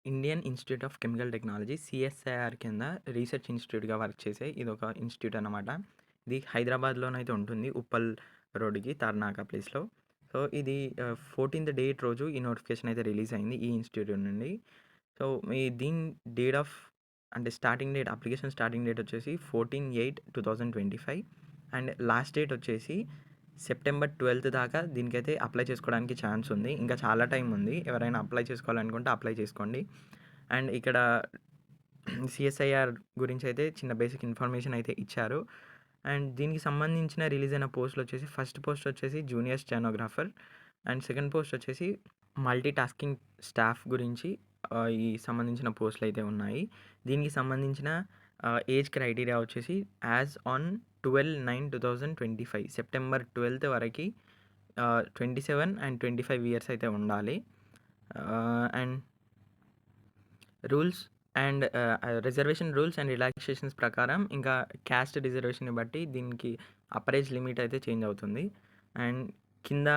Indian institute of chemical technology CSIR కింద research ఇన్‌స్టిట్యూట్‌గా work చేసే ఇదొక ఇన్‌స్టిట్యూట్ అనమాట. ఇది హైదరాబాద్‌లోనైతే ఉంటుంది. ఉప్పల్ రోడ్‌కి తార్నాక ప్లేస్‌లో. సో, ఇది 14థ్ డేట్ రోజు ఈ నోటిఫికేషన్ అయితే రిలీజ్ అయింది ఈ ఇన్‌స్టిట్యూట్ నుండి. సో, దీని డేట్ ఆఫ్ అంటే starting date application starting date వచ్చేసి 14/8/2025 అండ్ లాస్ట్ డేట్ వచ్చేసి సెప్టెంబర్ 12 దాకా దీనికైతే అప్లై చేసుకోవడానికి ఛాన్స్ ఉంది. ఇంకా చాలా టైం ఉంది. ఎవరైనా అప్లై చేసుకోవాలనుకుంటే అప్లై చేసుకోండి. అండ్ ఇక్కడ సిఎస్ఐఆర్ గురించి అయితే చిన్న బేసిక్ ఇన్ఫర్మేషన్ అయితే ఇచ్చారు. అండ్ దీనికి సంబంధించిన రిలీజ్ అయిన పోస్టులు వచ్చేసి ఫస్ట్ పోస్ట్ వచ్చేసి junior stenographer and second post వచ్చేసి మల్టీ టాస్కింగ్ స్టాఫ్ గురించి ఈ సంబంధించిన పోస్టులు అయితే ఉన్నాయి. దీనికి సంబంధించిన ఏజ్ క్రైటీరియా వచ్చేసి యాజ్ ఆన్ 12/9/2025 సెప్టెంబర్ 12 వరకు 27 అండ్ 25 ఇయర్స్ అయితే ఉండాలి. And rules and reservation rules and relaxations ప్రకారం ఇంకా క్యాస్ట్ రిజర్వేషన్ని బట్టి దీనికి అప్పర్ ఏజ్ లిమిట్ అయితే చేంజ్ అవుతుంది. అండ్ కింద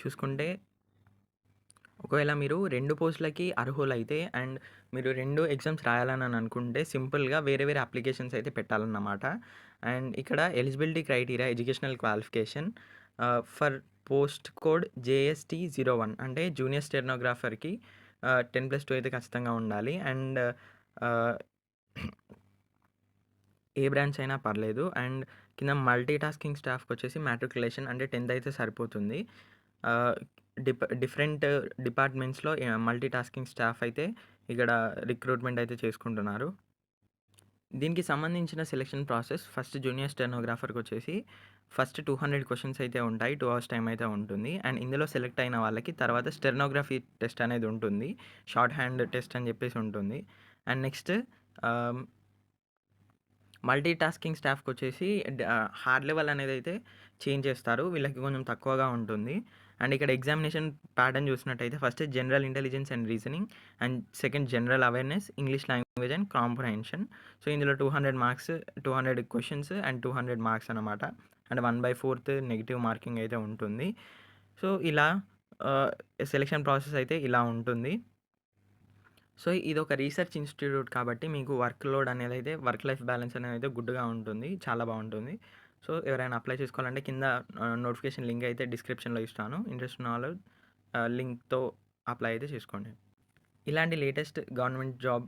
చూసుకుంటే ఒకవేళ మీరు 2 పోస్టులకి అర్హులైతే అండ్ మీరు 2 ఎగ్జామ్స్ రాయాలని అనుకుంటే సింపుల్‌గా వేరే వేరే అప్లికేషన్స్ అయితే పెట్టాలన్నమాట. అండ్ ఇక్కడ eligibility criteria educational qualification for post code JST 01 అంటే జూనియర్ స్టెనోగ్రాఫర్‌కి 10+2 అయితే ఖచ్చితంగా ఉండాలి. అండ్ ఏ బ్రాంచ్ అయినా పర్లేదు. అండ్ కింద మల్టీ టాస్కింగ్ స్టాఫ్‌కి వచ్చేసి మ్యాట్రిక్యులేషన్ అంటే 10థ్ అయితే సరిపోతుంది. డిఫరెంట్ డిపార్ట్మెంట్స్‌లో మల్టీ టాస్కింగ్ స్టాఫ్ అయితే ఇక్కడ రిక్రూట్మెంట్ అయితే చేసుకుంటున్నారు. దీనికి సంబంధించిన సెలక్షన్ ప్రాసెస్ ఫస్ట్ జూనియర్ స్టెనోగ్రాఫర్‌కి వచ్చేసి ఫస్ట్ 200 క్వెషన్స్ అయితే ఉంటాయి. 2 అవర్స్ టైం అయితే ఉంటుంది. అండ్ ఇందులో సెలెక్ట్ అయిన వాళ్ళకి తర్వాత స్టెనోగ్రఫీ టెస్ట్ అనేది ఉంటుంది. షార్ట్ హ్యాండ్ టెస్ట్ అని చెప్పేసి ఉంటుంది. అండ్ నెక్స్ట్ మల్టీ టాస్కింగ్ స్టాఫ్‌కి వచ్చేసి హార్డ్ లెవెల్ అనేది అయితే చేంజ్ చేస్తారు. వీళ్ళకి కొంచెం తక్కువగా ఉంటుంది. అండ్ ఇక్కడ ఎగ్జామినేషన్ ప్యాటర్న్ చూసినట్టయితే first general intelligence and reasoning and second general awareness, English language and comprehension. So, ఇందులో 200 మార్క్స్ 200 క్వెషన్స్ అండ్ 200 మార్క్స్ అనమాట. అండ్ 1/4 నెగెటివ్ మార్కింగ్ అయితే ఉంటుంది. సో, ఇలా సెలక్షన్ ప్రాసెస్ అయితే ఇలా ఉంటుంది. సో, ఇదొక రీసెర్చ్ ఇన్‌స్టిట్యూట్ కాబట్టి మీకు వర్క్ లోడ్ అనేదైతే వర్క్ లైఫ్ బ్యాలెన్స్ అనేదైతే గుడ్‌గా ఉంటుంది. చాలా బావుంటుంది. సో, ఎవరైనా అప్లై చేసుకోవాలంటే కింద నోటిఫికేషన్ లింక్ అయితే డిస్క్రిప్షన్‌లో ఇస్తాను. ఇంట్రెస్ట్ ఉన్నవాళ్ళు లింక్‌తో అప్లై అయితే చేసుకోండి. ఇలాంటి latest government job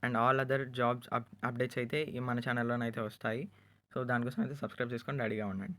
and all other jobs updates అయితే మన ఛానల్‌లోనైతే వస్తాయి. సో, దానికోసం అయితే సబ్స్క్రైబ్ చేసుకొని రెడీగా ఉండండి.